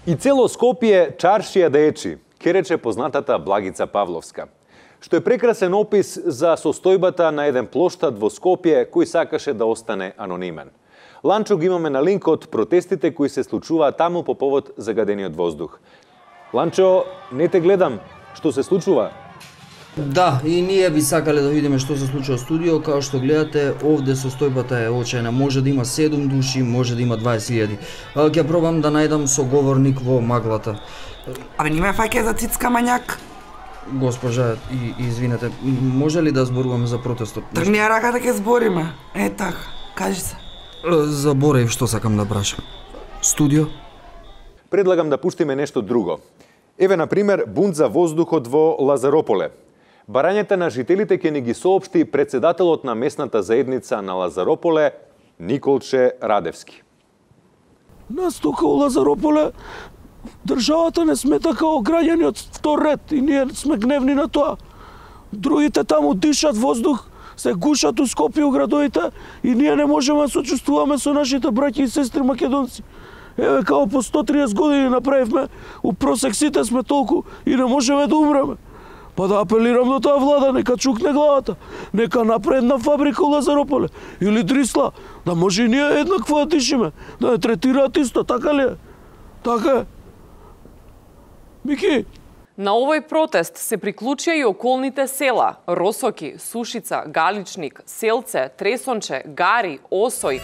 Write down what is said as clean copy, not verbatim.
И цело Скопје чаршија да ечи, ке рече познатата Благица Павловска. Што е прекрасен опис за состојбата на еден плоштад во Скопје кој сакаше да остане анонимен. Ланчо ги имаме на линк од протестите кои се случуваат таму по повод загадениот воздух. Ланчо, не те гледам, што се случува? Да, и ние би сакале да видиме што се случува во студио. Као што гледате, овде состојбата е очајна. Може да има 7 души, може да има 20.000. Ќе пробам да најдам соговорник во маглата. Абе, нима фаќа за цицка мањак? Госпожа, извинете, може ли да зборуваме за протестот? Тргни ја рака да ќе збориме. Е така, кажи се. Заборев што сакам да прашам. Студио? Предлагам да пуштиме нешто друго. Еве, например, бунт за воздухот во Лазарополе. Барањата на жителите ќе ни ги соопшти председателот на местната заедница на Лазарополе, Николче Радевски. Нас тука у Лазарополе државата не смета као граѓани од втор ред и ние сме гневни на тоа. Другите таму дишат воздух, се гушат у Скопје, у градовите и ние не можеме да сочувствуваме со нашите браќи и сестри македонци. Еве, као по 130 години направивме, у просек сите сме толку и не можеме да умреме. Па да апелирам до таа влада, нека чукне главата, нека направи една фабрика у Лазарополе или Дрисла, да може и ние еднакво да дишиме, да не третираат исто, така ли е? Така е. Мики? На овој протест се приклучија и околните села Росоки, Сушица, Галичник, Селце, Тресонче, Гари, Осој,